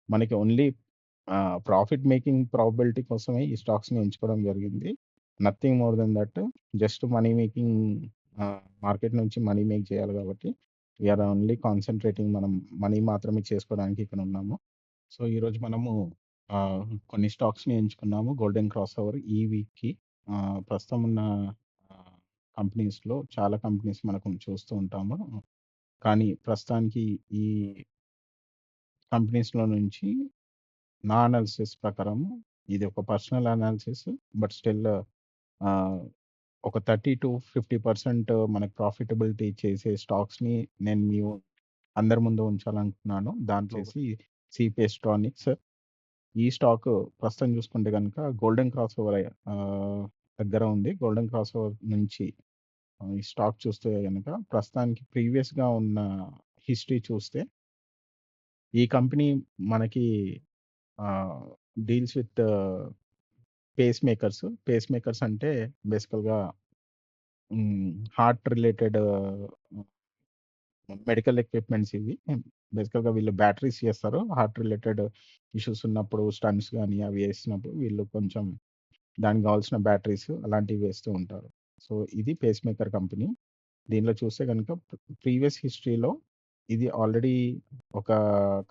మనకి only profit making probability కోసమే ఈ స్టాక్స్‌ని ఎంచుకోవడం జరిగింది. Nothing more than that. Just money making market నుంచి మనీ మేక్ చేయాలి కాబట్టి వి ఆర్ ఓన్లీ కాన్సంట్రేటింగ్ మనం మనీ మాత్రమే చేసుకోవడానికి ఇక్కడ ఉన్నాము. సో, ఈరోజు మనము కొన్ని స్టాక్స్‌ని ఎంచుకున్నాము గోల్డెన్ క్రాస్ ఓవర్ ఈ వీక్‌కి. ప్రస్తుతం ఉన్న ఆహ్, కంపెనీస్‌లో చాలా కంపెనీస్ మనకు చూస్తూ ఉంటాము. కానీ ప్రస్తుతానికి ఈ కంపెనీస్‌లో నుంచి నా అనాలిసిస్ ప్రకారం ఇది ఒక పర్సనల్ అనాలిసిస్. బట్ స్టిల్ ఆహ్, ఒక 30-50% మనకు ప్రాఫిటబిలిటీ చేసే స్టాక్స్‌ని నేను మీ అందరి ముందు ఉంచాలనుకుంటున్నాను. దాంట్లో వచ్చేసి సిపిఎస్ట్రానిక్స్. ఈ స్టాక్ ప్రస్తుతం చూసుకుంటే గనుక గోల్డెన్ క్రాస్ ఓవర్ దగ్గర ఉంది. గోల్డెన్ క్రాస్ ఓవర్ నుంచి ఈ స్టాక్ చూస్తే గనక ప్రస్తుతానికి ప్రీవియస్‌గా ఉన్న హిస్టరీ చూస్తే ఈ కంపెనీ మనకి ah, deals with pacemakers. Pacemakers అంటే బేసికల్‌గా హార్ట్ రిలేటెడ్ మెడికల్ ఎక్విప్‌మెంట్స్ ఇవి. బేసికల్‌గా వీళ్ళు బ్యాటరీస్ చేస్తారు. హార్ట్ రిలేటెడ్ ఇష్యూస్ ఉన్నప్పుడు స్టంట్స్ గాని అవి ఏసినప్పుడు వీళ్ళు కొంచెం దానికి కావాల్సిన బ్యాటరీస్ అలాంటివి వేస్తూ ఉంటారు. సో, ఇది పేస్ మేకర్ కంపెనీ. దీనిలో చూస్తే గనుక ప్రీవియస్ హిస్టరీలో ఇది ఆల్రెడీ ఒక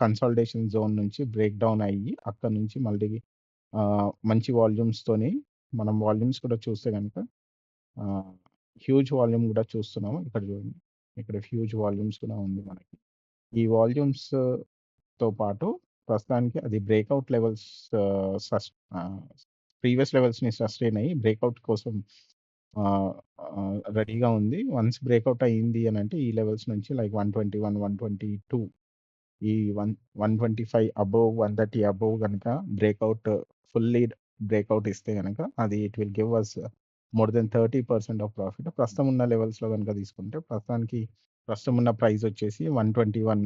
కన్సాలిడేషన్ జోన్ నుంచి బ్రేక్ డౌన్ అయ్యి, అక్కడి నుంచి మళ్ళీ మంచి వాల్యూమ్స్‌తోని మనం వాల్యూమ్స్ కూడా చూస్తే గనుక ఆహ్, హ్యూజ్ వాల్యూమ్ గూడా చూస్తున్నాము. ఇక్కడ చూడండి. ఇక్కడ హ్యూజ్ వాల్యూమ్స్ కూడా ఉంది మనకి. ఈ వాల్యూమ్స్‌తో పాటు ప్రస్తుతానికి అది బ్రేకౌట్ లెవెల్స్ ఆహ్, సస్ ఆహ్, ప్రీవియస్ లెవెల్స్‌ని సస్టెయిన్ అయ్యి బ్రేకౌట్ కోసం రెడీగా ఉంది. వన్స్ బ్రేకౌట్ అయింది అనంటే ఈ లెవెల్స్ నుంచి లైక్ 121, 122 ఈ 125 అబోవ్, 130 అబోవ్ గనక బ్రేకౌట్ ఫుల్లీ బ్రేకౌట్ ఇస్తే గనక అది it will give us more than 30% of profit. ప్రస్తుతం ఉన్న లెవెల్స్‌లో గనుక తీసుకుంటే ప్రస్తుతానికి ప్రస్తుతం ఉన్న ప్రైస్ వచ్చేసి 121,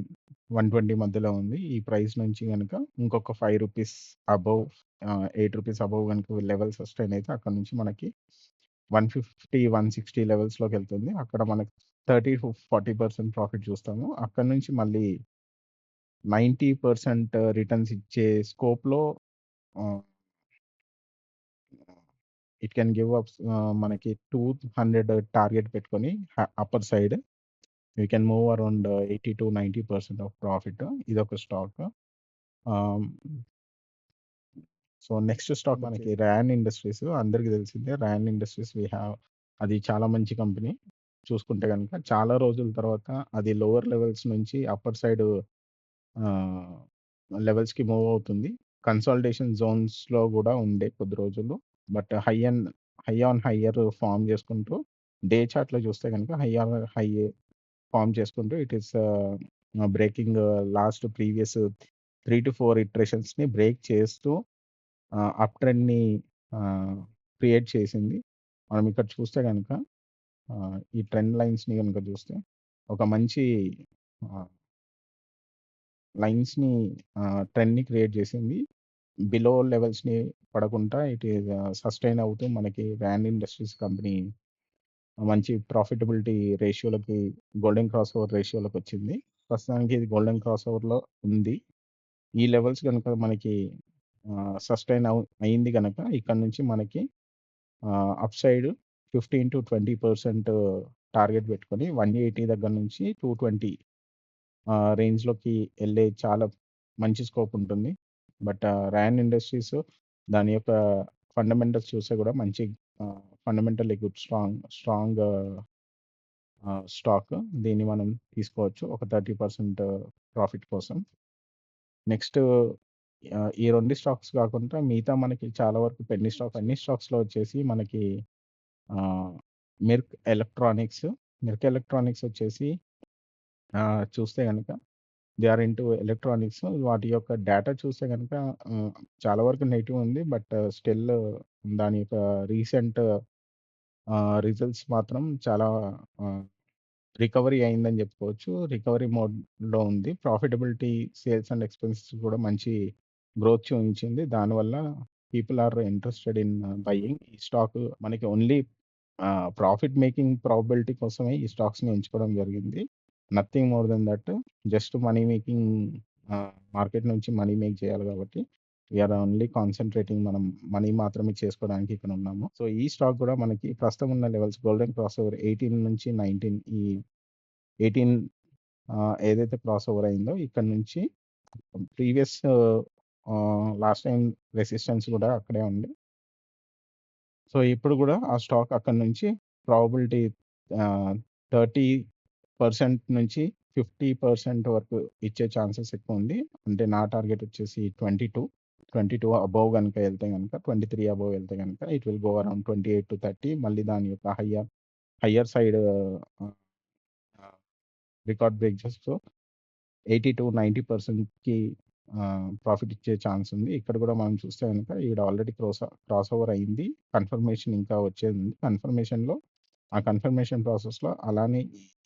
120 మధ్యలో ఉంది. ఈ ప్రైస్ నుంచి గనక ఇంకొక రూ. 5 అబోవ్ 8 రూపీస్ అబోవ్ గనుక లెవెల్ సస్టైన్ అయితే అక్కడి నుంచి మనకి 150, 160 లెవెల్స్‌లోకెళ్తుంది. అక్కడ మనకి 30-40% ప్రాఫిట్ చూస్తాము. అక్కడి నుంచి మళ్ళీ 90% రిటర్న్స్ ఇచ్చే స్కోప్‌లో ఆహ్, ఇట్ కెన్ గివ్ అప్స్ మనకి 200 టార్గెట్ పెట్టుకొని upper side we can move around 80-90% of profit. ఇదొక స్టాక్. ఆహ్, సో, నెక్స్ట్ స్టాక్ మనకి ర్యాన్ ఇండస్ట్రీస్ అందరికి తెలిసిందే. ర్యాన్ ఇండస్ట్రీస్ అది చాలా మంచి కంపెనీ. చూసుకుంటే గనుక చాలా రోజుల తర్వాత అది లోవర్ లెవెల్స్ నుంచి అప్పర్ సైడ్ ఆహ్, లెవెల్స్‌కి మూవ్ అవుతుంది. కన్సాలిడేషన్ జోన్స్‌లో గూడా ఉండే కొద్ది రోజులు. But high on higher form చేసుకుంటూ డే చార్ట్‌లో చూస్తే గనుక హై ఫార్మ్ చేసుకుంటూ it is breaking last previous 3-4 ఇటరేషన్స్‌ని బ్రేక్ చేస్తూ అప్ ట్రెండ్‌ని ఆహ్, క్రియేట్ చేసింది. మనం ఇక్కడ చూస్తే గనక ఈ ట్రెండ్ లైన్స్‌ని గనుక చూస్తే ఒక మంచి ఆహ్, లైన్స్‌ని ట్రెండ్‌ని క్రియేట్ చేసింది. బిలో లెవెల్స్‌ని పడకుండా ఇట్ ఈస్ సస్టైన్ అవుతూ మనకి ర్యాండ్ ఇండస్ట్రీస్ కంపెనీ మంచి ప్రాఫిటబిలిటీ రేషియోలకి గోల్డెన్ క్రాస్ ఓవర్ రేషియోలోకొచ్చింది. ప్రస్తుతానికి ఇది గోల్డెన్ క్రాస్ ఓవర్‌లో ఉంది. ఈ లెవెల్స్ గనుక మనకి సస్టైన్ అయింది గనక ఇక్కడి నుంచి మనకి అప్‌సైడ్ 15-20% టార్గెట్ పెట్టుకొని 180 దగ్గర నుంచి 220 రేంజ్‌లోకి ఎళ్ళే చాలా మంచి స్కోప్ ఉంటుంది. బట్ ర్యాన్ ఇండస్ట్రీస్ దాని యొక్క ఫండమెంటల్స్ చూస్తే కూడా మంచి ఫండమెంటల్లీ గుడ్ స్ట్రాంగ్ స్టాక్. దీన్ని మనం తీసుకోవచ్చు ఒక 30% ప్రాఫిట్ కోసం. నెక్స్ట్ ఈ 2 స్టాక్స్ కాకుండా మిగతా మనకి చాలా వరకు పెన్నీ స్టాక్స్‌లో వచ్చేసి మనకి ఆహ్, మెర్క్ ఎలక్ట్రానిక్స్ వచ్చేసి చూస్తే గనక దే ఆర్ ఇంటూ ఎలక్ట్రానిక్స్. వాటి యొక్క డేటా చూస్తే గనక ఆహ్, చాలా వరకు నెగెటివ్ ఉంది. బట్ స్టిల్ దాని యొక్క రీసెంట్ రిజల్ట్స్ మాత్రం చాలా ఆహ్, రికవరీ అయిందని చెప్పుకోవచ్చు. రికవరీ మోడ్‌లో ఉంది. ప్రాఫిటబిలిటీ, సేల్స్ అండ్ ఎక్స్‌పెన్సెస్ కూడా మంచి గ్రోత్ చూయించింది. దానివల్ల people are interested in buying ఈ స్టాక్. మనకి ఓన్లీ ప్రాఫిట్ మేకింగ్ ప్రాబబిలిటీ కోసమే ఈ స్టాక్స్‌ని ఎంచుకోవడం జరిగింది. Nothing more than that. Just money making market నుంచి మనీ మేక్ చేయాలి కాబట్టి వీఆర్ ఓన్లీ కాన్సంట్రేటింగ్ మనం మనీ మాత్రమే చేసుకోవడానికి ఇక్కడ ఉన్నాము. సో, ఈ స్టాక్ కూడా మనకి ప్రస్తుతం ఉన్న లెవెల్స్ గోల్డెన్ క్రాస్ ఓవర్ 18 నుంచి 19 ఈ 18 ఏదైతే క్రాస్ ఓవర్ అయిందో ఇక్కడ నుంచి ప్రీవియస్ లాస్ట్ టైమ్ రెసిస్టెన్స్ కూడా అక్కడే ఉంది. సో, ఇప్పుడు కూడా ఆ స్టాక్ అక్కడి నుంచి ప్రాబబిలిటీ 30% నుంచి 50% వరకు ఇచ్చే ఛాన్సెస్ ఎక్కువ ఉంది. అంటే నా టార్గెట్ వచ్చేసి 22 అబోవ్ గనుక ఎళ్తే గనుక 23 అబోవ్ ఎళ్తే గనుక ఇట్ విల్ గో అరౌండ్ 28-30 మళ్ళీ దాని యొక్క హయ్యర్ సైడ్ రికార్డ్ బ్రేక్ చేస్తూ 80-90%కి ప్రాఫిట్ ఇచ్చే ఛాన్స్ ఉంది. ఇక్కడ కూడా మనం చూస్తే గనుక ఈడ ఆల్రెడీ క్రాస్ ఓవర్ అయింది. కన్ఫర్మేషన్ ఇంకా వచ్చేది ఉంది. ఆ కన్ఫర్మేషన్ ప్రాసెస్‌లో అలానే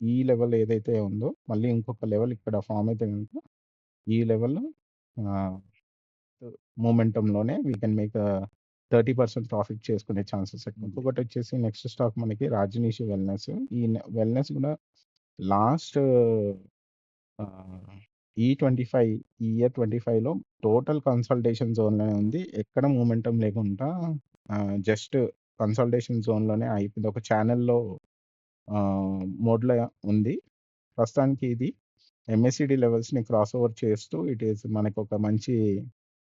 ఈ లెవెల్ ఏదైతే ఉందో మళ్ళీ ఇంకొక లెవెల్ ఇక్కడ ఫార్మ్ అయితే గనుక ఈ లెవెల్ ఆహ్, మొమెంటంలోనే వి కెన్ మేక్ 30% ప్రాఫిట్ చేసుకునే ఛాన్సెస్ ఎక్కువ. ఇంకొకటొచ్చేసి నెక్స్ట్ స్టాక్ మనకి రాజనీష్ వెల్‌నెస్. ఈ వెల్‌నెస్ కూడా లాస్ట్ ఈ 25 ఈ ఇయర్ 25లో టోటల్ కన్సాలిడేషన్ జోన్‌లోనే ఉంది. ఎక్కడ మొమెంటం లేకుండా జస్ట్ కన్సాలిడేషన్ జోన్‌లోనే అయిపోయింది. ఒక ఛానెల్‌లో మోడ్‌లో ఉంది. ప్రస్తుతానికి ఇది ఎంఎస్సిడి లెవెల్స్‌ని క్రాస్ ఓవర్ చేస్తూ ఇట్ ఈస్ మనకొక మంచి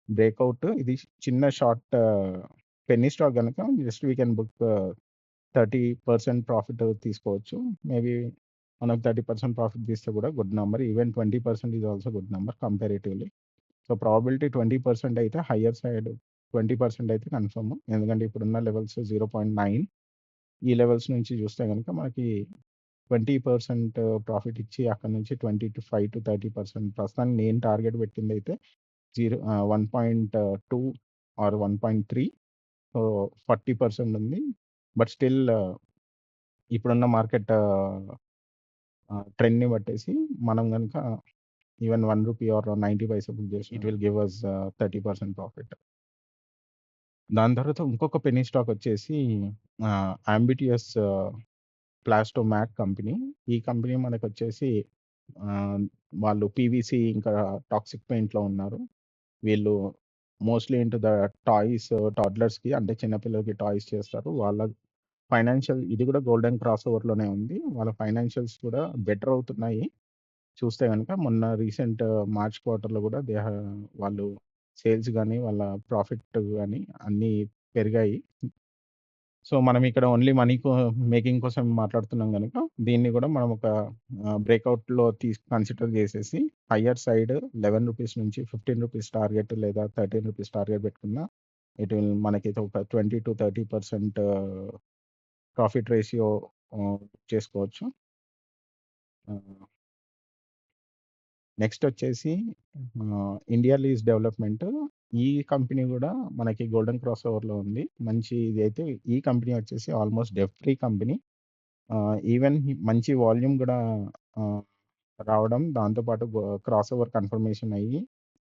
బ్రేకౌట్. ఇది చిన్న షార్ట్ పెన్నీ స్టాక్ గనుక just we can book 30% profit తీసుకోవచ్చు. మేబీ మనకు 30% ప్రాఫిట్ తీస్తే కూడా good number. Even 20% is also good number కంపారిటివ్‌లీ. సో, ప్రాబబిలిటీ 20% అయితే హయ్యర్ సైడ్ 20% అయితే కన్ఫర్మ్. ఎందుకంటే ఇప్పుడున్న లెవెల్స్ 0.9 ఈ లెవెల్స్ నుంచి చూస్తే గనుక మనకి 20% ప్రాఫిట్ ఇచ్చి అక్కడి నుంచి 25-30% ప్రస్తుతానికి నేను టార్గెట్ పెట్టిందైతే 1.2 ఆర్ 1.3 సో, 40% ఉంది. బట్ స్టిల్ ఇప్పుడున్న మార్కెట్ ట్రెండ్‌ని బట్టేసి మనం గనుక ఈవెన్ రూ. 1 ఆర్ 90 పైసా బుక్ చేసి it will give us 30% profit. దాని తర్వాత ఇంకొక పెన్నీ స్టాక్ వచ్చేసి ఆంబిటియస్ ప్లాస్టో మ్యాట్ కంపెనీ. ఈ కంపెనీ మనకొచ్చేసి వాళ్ళు పీవీసీ ఇంకా టాక్సిక్ పెయింట్‌లో ఉన్నారు. వీళ్ళు మోస్ట్‌లీ ఇంటు ద టాయ్స్ టాడ్లర్స్‌కి అంటే చిన్న పిల్లలకి టాయ్స్ చేస్తారు. వాళ్ళ ఫైనాన్షియల్ ఇది కూడా గోల్డెన్ క్రాస్ ఓవర్‌లోనే ఉంది. వాళ్ళ ఫైనాన్షియల్స్ కూడా బెటర్ అవుతున్నాయి. చూస్తే గనుక మొన్న రీసెంట్ మార్చ్ క్వార్టర్‌లో కూడా వాళ్ళు సేల్స్ గాని, వాళ్ళ ప్రాఫిట్ గాని అన్నీ పెరిగాయి. సో, మనం ఇక్కడ ఓన్లీ మనీ మేకింగ్ కోసం మాట్లాడుతున్నాం గనుక దీన్ని కూడా మనం ఒక బ్రేకౌట్‌లో కన్సిడర్ చేసేసి హయ్యర్ సైడ్ రూ. 11 నుంచి రూ. 15 టార్గెట్ లేదా రూ. 13 టార్గెట్ పెట్టుకున్నా ఇట్ విల్ మనకైతే ఒక 20-30% ప్రాఫిట్ రేషియో చేసుకోవచ్చు. నెక్స్ట్ వచ్చేసి ఇండియా లీజ్ డెవలప్‌మెంట్. ఈ కంపెనీ కూడా మనకి గోల్డెన్ క్రాస్ ఓవర్‌లో ఉంది. మంచి ఇదైతే ఈ కంపెనీ వచ్చేసి almost debt free company. Even మంచి వాల్యూమ్ కూడా రావడం దాంతో పాటు క్రాస్ ఓవర్ కన్ఫర్మేషన్ అయ్యి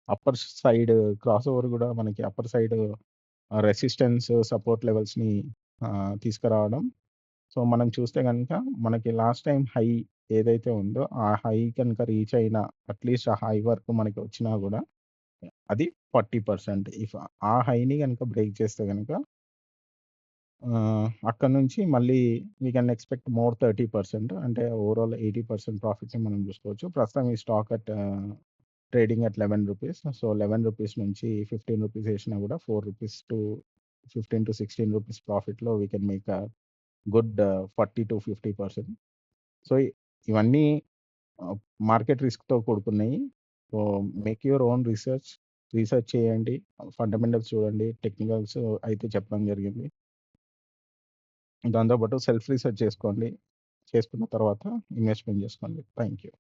అప్పర్ సైడ్ క్రాస్ ఓవర్ కూడా మనకి అప్పర్ సైడ్ రెసిస్టెన్స్, సపోర్ట్ లెవెల్స్‌ని తీసుకురావడం. సో, మనం చూస్తే గనుక మనకి లాస్ట్ టైమ్ హై ఏదైతే ఉందో ఆ హై కనుక రీచ్ అయిన అట్‌లీస్ట్ ఆ హై వరకు మనకి వచ్చినా కూడా అది 40%. ఆ హైని గనుక బ్రేక్ చేస్తే గనుక అక్కడి నుంచి మళ్ళీ వి కెన్ ఎక్స్‌పెక్ట్ మోర్ 30% అంటే ఓవరాల్ 80% ప్రాఫిట్‌ని మనం చూసుకోవచ్చు. ప్రస్తుతం ఈ స్టాక్ ట్రేడింగ్ అట్ రూ. 11. సో, రూ. 11 నుంచి రూ. 15 ఏసినా కూడా రూ. 15-16 ప్రాఫిట్‌లో we can make good 40-50%. So, ఇవన్నీ మార్కెట్ రిస్క్‌తో కూడుకున్నయి. So, make your own research చేయండి. ఫండమెంటల్స్ చూడండి. టెక్నికల్స్ అయితే చెప్పడం జరిగింది. దాంతో పాటు సెల్ఫ్ రీసెర్చ్ చేసుకోండి. చేసుకున్న తర్వాత ఇన్వెస్ట్‌మెంట్ చేసుకోండి. Thank you.